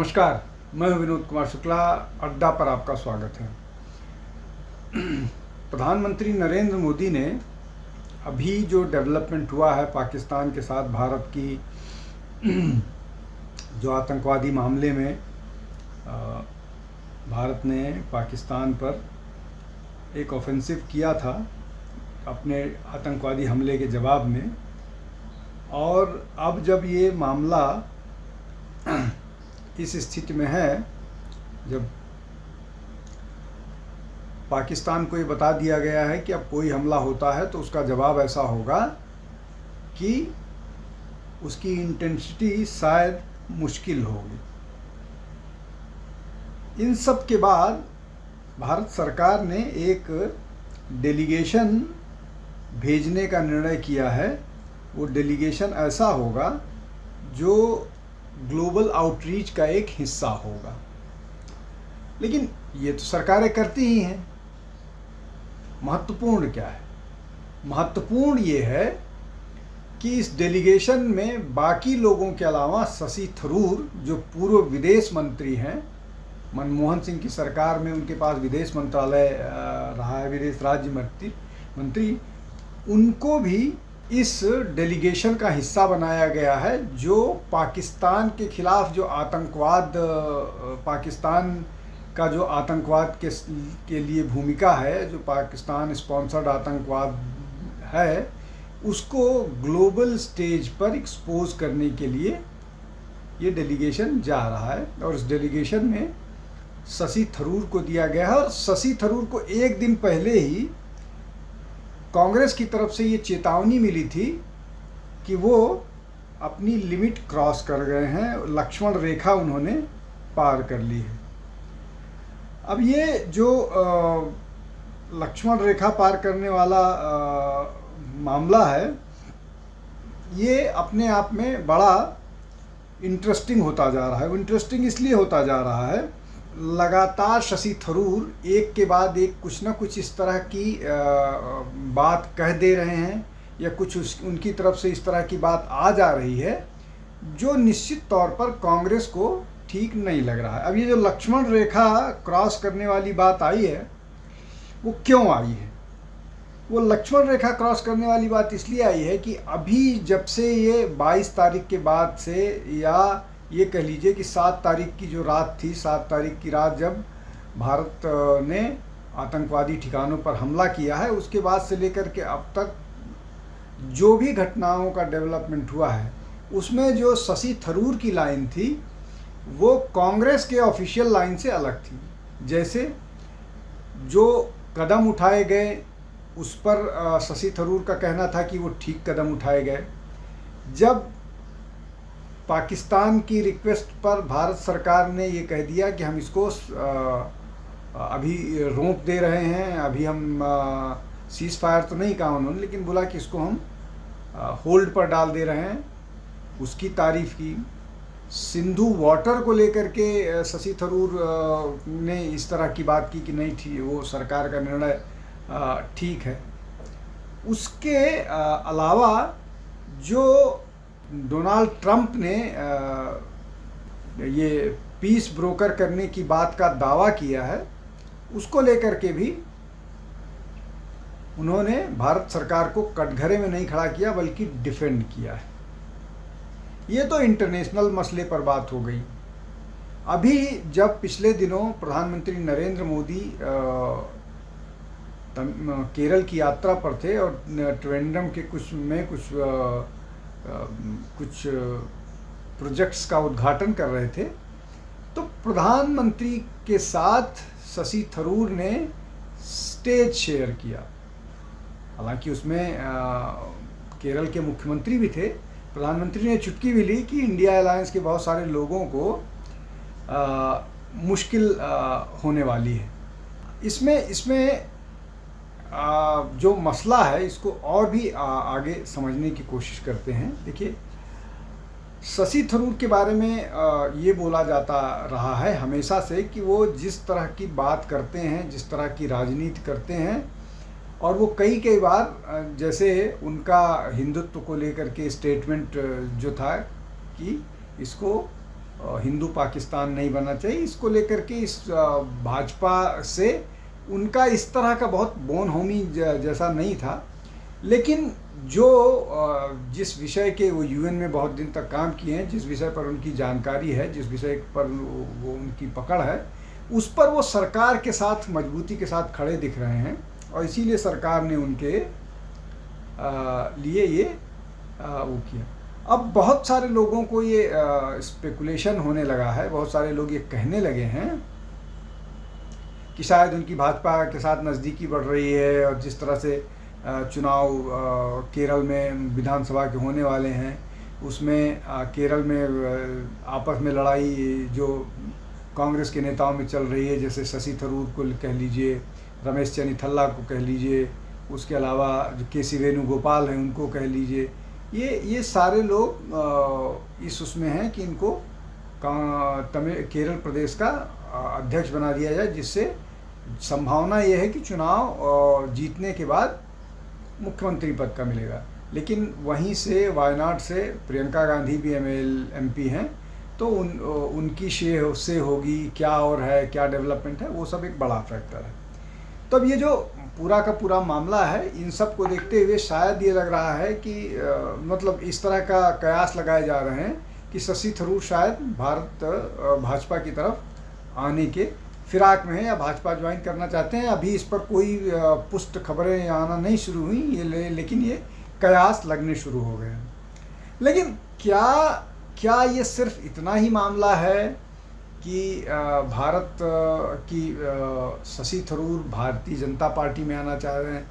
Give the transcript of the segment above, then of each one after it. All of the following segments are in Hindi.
नमस्कार, मैं हूं विनोद कुमार शुक्ला। अड्डा पर आपका स्वागत है। प्रधानमंत्री नरेंद्र मोदी ने अभी जो डेवलपमेंट हुआ है पाकिस्तान के साथ भारत की जो आतंकवादी मामले में भारत ने पाकिस्तान पर एक ऑफेंसिव किया था अपने आतंकवादी हमले के जवाब में, और अब जब ये मामला इस स्थिति में है, जब पाकिस्तान को ये बता दिया गया है कि अब कोई हमला होता है तो उसका जवाब ऐसा होगा कि उसकी इंटेंसिटी शायद मुश्किल होगी। इन सब के बाद भारत सरकार ने एक डेलीगेशन भेजने का निर्णय किया है। वो डेलीगेशन ऐसा होगा जो ग्लोबल आउटरीच का एक हिस्सा होगा। लेकिन ये तो सरकारें करती ही हैं। महत्वपूर्ण क्या है? महत्वपूर्ण ये है कि इस डेलीगेशन में बाकी लोगों के अलावा शशि थरूर, जो पूर्व विदेश मंत्री हैं, मनमोहन सिंह की सरकार में उनके पास विदेश मंत्रालय रहा है, विदेश राज्य मंत्री, उनको भी इस डेलीगेशन का हिस्सा बनाया गया है। जो पाकिस्तान के खिलाफ जो आतंकवाद, पाकिस्तान का जो आतंकवाद के लिए भूमिका है, जो पाकिस्तान स्पॉन्सर्ड आतंकवाद है, उसको ग्लोबल स्टेज पर एक्सपोज करने के लिए ये डेलीगेशन जा रहा है। और इस डेलीगेशन में शशि थरूर को दिया गया है। और शशि थरूर को एक दिन पहले ही कांग्रेस की तरफ से ये चेतावनी मिली थी कि वो अपनी लिमिट क्रॉस कर गए हैं, लक्ष्मण रेखा उन्होंने पार कर ली है। अब ये जो लक्ष्मण रेखा पार करने वाला मामला है, ये अपने आप में बड़ा इंटरेस्टिंग होता जा रहा है। वो इंटरेस्टिंग इसलिए होता जा रहा है, लगातार शशि थरूर एक के बाद एक कुछ ना कुछ इस तरह की बात कह दे रहे हैं, या कुछ उनकी तरफ से इस तरह की बात आ जा रही है जो निश्चित तौर पर कांग्रेस को ठीक नहीं लग रहा है। अब ये जो लक्ष्मण रेखा क्रॉस करने वाली बात आई है, वो क्यों आई है? वो लक्ष्मण रेखा क्रॉस करने वाली बात इसलिए आई है कि अभी जब से ये 22 तारीख के बाद से, या ये कह लीजिए कि 7 तारीख की जो रात थी, 7 तारीख की रात जब भारत ने आतंकवादी ठिकानों पर हमला किया है, उसके बाद से लेकर के अब तक जो भी घटनाओं का डेवलपमेंट हुआ है, उसमें जो शशि थरूर की लाइन थी वो कांग्रेस के ऑफिशियल लाइन से अलग थी। जैसे जो कदम उठाए गए उस पर शशि थरूर का कहना था कि वो ठीक कदम उठाए गए। जब पाकिस्तान की रिक्वेस्ट पर भारत सरकार ने ये कह दिया कि हम इसको अभी रोक दे रहे हैं, अभी हम सीज़ फायर तो नहीं कहा उन्होंने, लेकिन बोला कि इसको हम होल्ड पर डाल दे रहे हैं, उसकी तारीफ़ की। सिंधु वाटर को लेकर के शशि थरूर ने इस तरह की बात की कि नहीं ठीक, वो सरकार का निर्णय ठीक है। उसके अलावा जो डोनाल्ड ट्रंप ने ये पीस ब्रोकर करने की बात का दावा किया है, उसको लेकर के भी उन्होंने भारत सरकार को कटघरे में नहीं खड़ा किया बल्कि डिफेंड किया है। ये तो इंटरनेशनल मसले पर बात हो गई। अभी जब पिछले दिनों प्रधानमंत्री नरेंद्र मोदी केरल की यात्रा पर थे और ट्रिवेंड्रम के कुछ प्रोजेक्ट्स का उद्घाटन कर रहे थे, तो प्रधानमंत्री के साथ शशि थरूर ने स्टेज शेयर किया। हालांकि उसमें केरल के मुख्यमंत्री भी थे। प्रधानमंत्री ने चुटकी भी ली कि इंडिया अलायंस के बहुत सारे लोगों को मुश्किल होने वाली है। इसमें जो मसला है, इसको और भी आगे समझने की कोशिश करते हैं। देखिए, शशि थरूर के बारे में ये बोला जाता रहा है हमेशा से कि वो जिस तरह की बात करते हैं, जिस तरह की राजनीति करते हैं, और वो कई बार जैसे उनका हिंदुत्व को लेकर के स्टेटमेंट जो था कि इसको हिंदू पाकिस्तान नहीं बनना चाहिए, इसको लेकर के इस भाजपा से उनका इस तरह का बहुत बोन होमी जैसा नहीं था। लेकिन जो जिस विषय के वो यूएन में बहुत दिन तक काम किए हैं, जिस विषय पर उनकी जानकारी है, जिस विषय पर वो उनकी पकड़ है, उस पर वो सरकार के साथ मजबूती के साथ खड़े दिख रहे हैं, और इसीलिए सरकार ने उनके लिए ये वो किया। अब बहुत सारे लोगों को ये स्पेकुलेशन होने लगा है, बहुत सारे लोग ये कहने लगे हैं कि शायद उनकी भाजपा के साथ नज़दीकी बढ़ रही है, और जिस तरह से चुनाव केरल में विधानसभा के होने वाले हैं, उसमें केरल में आपस में लड़ाई जो कांग्रेस के नेताओं में चल रही है, जैसे शशि थरूर को कह लीजिए, रमेश चन्नीथल्ला को कह लीजिए, उसके अलावा जो के.सी. वेणुगोपाल हैं उनको कह लीजिए, ये सारे लोग इस उसमें हैं कि इनको केरल प्रदेश का अध्यक्ष बना दिया जाए, जिससे संभावना ये है कि चुनाव जीतने के बाद मुख्यमंत्री पद का मिलेगा। लेकिन वहीं से वायनाड से प्रियंका गांधी भी MP हैं, तो उनकी से होगी क्या, और है क्या डेवलपमेंट है, वो सब एक बड़ा फैक्टर है। तब ये जो पूरा का पूरा मामला है, इन सब को देखते हुए शायद ये लग रहा है कि मतलब इस तरह का कयास लगाए जा रहे हैं कि शशि थरूर शायद भाजपा की तरफ आने के फिराक में है, या भाजपा ज्वाइन करना चाहते हैं। अभी इस पर कोई पुष्ट खबरें आना नहीं शुरू हुई ये, लेकिन ये कयास लगने शुरू हो गए हैं। लेकिन क्या ये सिर्फ इतना ही मामला है कि भारत की शशि थरूर भारतीय जनता पार्टी में आना चाह रहे हैं?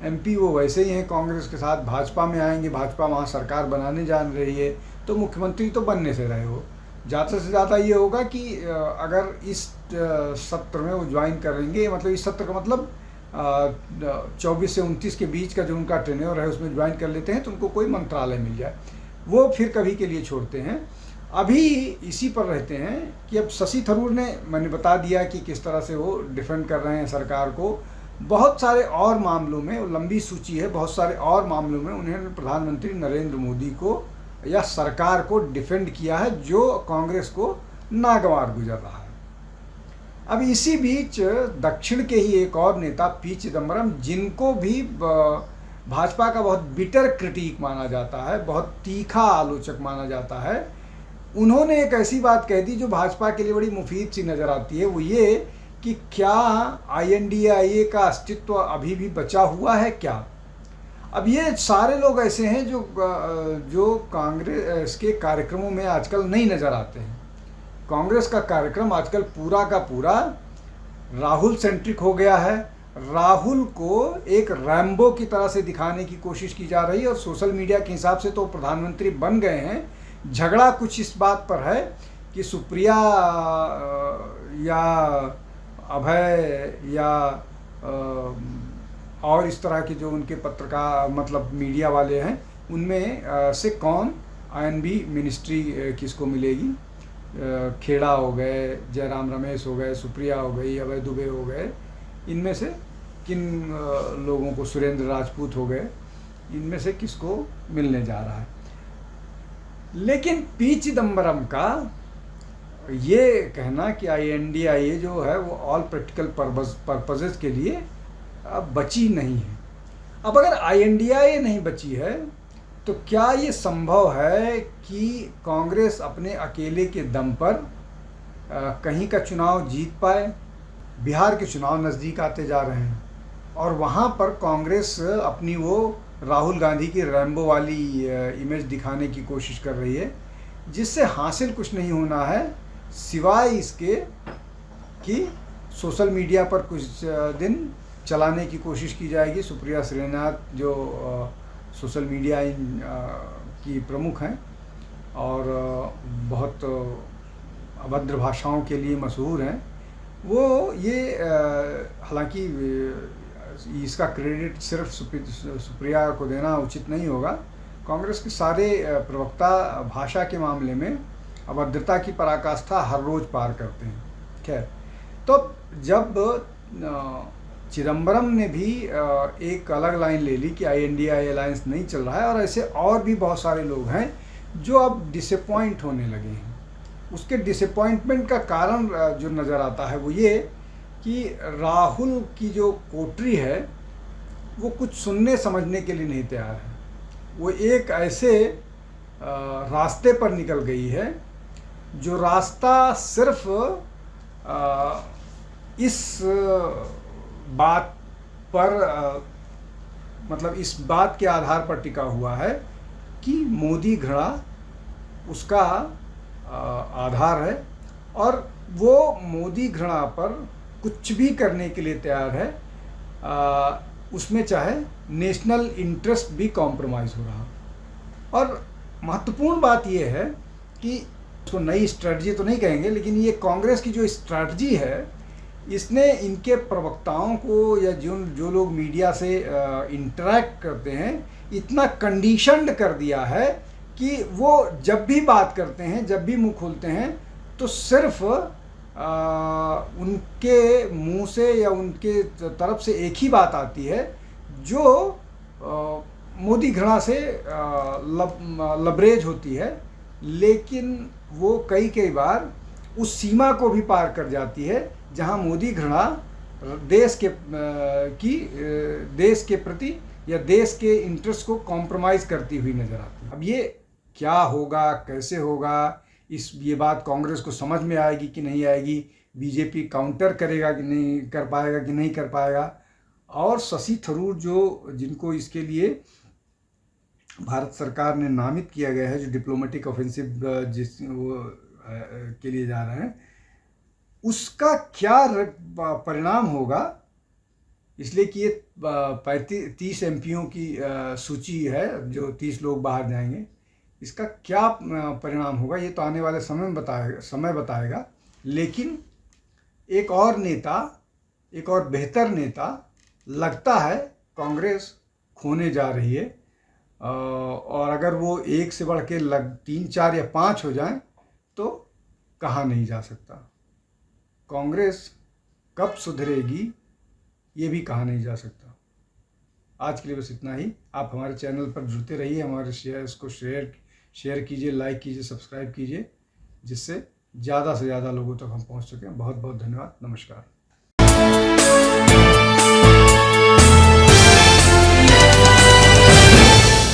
MP वो वैसे ही हैं कांग्रेस के साथ, भाजपा में आएंगे, भाजपा वहाँ सरकार बनाने जान रही है, तो मुख्यमंत्री तो बनने से रहे हो। ज़्यादा से ज़्यादा ये होगा कि अगर इस सत्र में वो ज्वाइन करेंगे, मतलब इस सत्र का मतलब 24 से 29 के बीच का जो उनका टेन्योर है उसमें ज्वाइन कर लेते हैं, तो उनको कोई मंत्रालय मिल जाए, वो फिर कभी के लिए छोड़ते हैं। अभी इसी पर रहते हैं कि अब शशि थरूर ने, मैंने बता दिया कि किस तरह से वो डिफेंड कर रहे हैं सरकार को। बहुत सारे और मामलों में, लंबी सूची है, बहुत सारे और मामलों में उन्होंने प्रधानमंत्री नरेंद्र मोदी को या सरकार को डिफेंड किया है, जो कांग्रेस को नागवार गुजर रहा है। अब इसी बीच दक्षिण के ही एक और नेता पी चिदम्बरम, जिनको भी भाजपा का बहुत बिटर क्रिटिक माना जाता है, बहुत तीखा आलोचक माना जाता है, उन्होंने एक ऐसी बात कह दी जो भाजपा के लिए बड़ी मुफीद सी नज़र आती है। वो ये कि क्या INDIA का अस्तित्व अभी भी बचा हुआ है क्या? अब ये सारे लोग ऐसे हैं जो कांग्रेस के कार्यक्रमों में आजकल नहीं नज़र आते हैं। कांग्रेस का कार्यक्रम आजकल पूरा का पूरा राहुल सेंट्रिक हो गया है। राहुल को एक रैम्बो की तरह से दिखाने की कोशिश की जा रही है, और सोशल मीडिया के हिसाब से तो प्रधानमंत्री बन गए हैं। झगड़ा कुछ इस बात पर है कि सुप्रिया या अभय या और इस तरह के जो उनके पत्रकार मतलब मीडिया वाले हैं, उनमें से कौन INB मिनिस्ट्री किसको मिलेगी। खेड़ा हो गए, जयराम रमेश हो गए, सुप्रिया हो गई, अभय दुबे हो गए, इनमें से किन लोगों को, सुरेंद्र राजपूत हो गए, इनमें से किसको मिलने जा रहा है। लेकिन पी चिदम्बरम का ये कहना कि INDIA जो है वो ऑल प्रैक्टिकल पर्पसेस के लिए अब बची नहीं है। अब अगर INDIA नहीं बची है, तो क्या ये संभव है कि कांग्रेस अपने अकेले के दम पर कहीं का चुनाव जीत पाए? बिहार के चुनाव नज़दीक आते जा रहे हैं, और वहाँ पर कांग्रेस अपनी वो राहुल गांधी की रैम्बो वाली इमेज दिखाने की कोशिश कर रही है, जिससे हासिल कुछ नहीं होना है सिवाय इसके कि सोशल मीडिया पर कुछ दिन चलाने की कोशिश की जाएगी। सुप्रिया श्रीनाथ जो सोशल मीडिया की प्रमुख हैं और बहुत अभद्र भाषाओं के लिए मशहूर हैं, वो ये हालांकि इसका क्रेडिट सिर्फ सुप्रिया को देना उचित नहीं होगा। कांग्रेस के सारे प्रवक्ता भाषा के मामले में अभद्रता की पराकाष्ठा हर रोज़ पार करते हैं। खैर, तो जब चिदम्बरम ने भी एक अलग लाइन ले ली कि INDIA अलायंस नहीं चल रहा है, और ऐसे और भी बहुत सारे लोग हैं जो अब डिसअपॉइंट होने लगे हैं। उसके डिसअपॉइंटमेंट का कारण जो नज़र आता है वो ये कि राहुल की जो कोटरी है वो कुछ सुनने समझने के लिए नहीं तैयार है। वो एक ऐसे रास्ते पर निकल गई है जो रास्ता सिर्फ इस बात पर मतलब इस बात के आधार पर टिका हुआ है कि मोदी घृणा उसका आधार है और वो मोदी घृणा पर कुछ भी करने के लिए तैयार है, उसमें चाहे नेशनल इंटरेस्ट भी कॉम्प्रोमाइज़ हो रहा। और महत्वपूर्ण बात ये है कि उसको नई स्ट्रेटजी तो नहीं कहेंगे, लेकिन ये कांग्रेस की जो स्ट्रेटजी है इसने इनके प्रवक्ताओं को या जो लोग मीडिया से इंटरेक्ट करते हैं इतना कंडीशन्ड कर दिया है कि वो जब भी बात करते हैं, जब भी मुंह खोलते हैं तो सिर्फ उनके मुंह से या उनके तरफ से एक ही बात आती है जो मोदी घृणा से लबरेज होती है, लेकिन वो कई बार उस सीमा को भी पार कर जाती है जहां मोदी घृणा देश के प्रति या देश के इंटरेस्ट को कॉम्प्रोमाइज़ करती हुई नज़र आती है। अब ये क्या होगा, कैसे होगा, ये बात कांग्रेस को समझ में आएगी कि नहीं आएगी, बीजेपी काउंटर करेगा कि नहीं कर पाएगा कि नहीं कर पाएगा, और शशि थरूर जिनको इसके लिए भारत सरकार ने नामित किया गया है, जो डिप्लोमेटिक ऑफेंसिव के लिए जा रहे हैं, उसका क्या परिणाम होगा, इसलिए कि ये 30 एमपीओं की सूची है जो 30 लोग बाहर जाएंगे, इसका क्या परिणाम होगा ये तो आने वाले समय बताएगा। लेकिन एक और बेहतर नेता लगता है कांग्रेस खोने जा रही है, और अगर वो एक से बढ़ के 3, 4 या 5 हो जाएं तो कहा नहीं जा सकता। कांग्रेस कब सुधरेगी ये भी कहा नहीं जा सकता। आज के लिए बस इतना ही। आप हमारे चैनल पर जुड़ते रहिए, हमारे इसको शेयर कीजिए, लाइक कीजिए, सब्सक्राइब कीजिए, जिससे ज़्यादा से ज़्यादा लोगों तक हम पहुंच सकें। बहुत बहुत धन्यवाद। नमस्कार।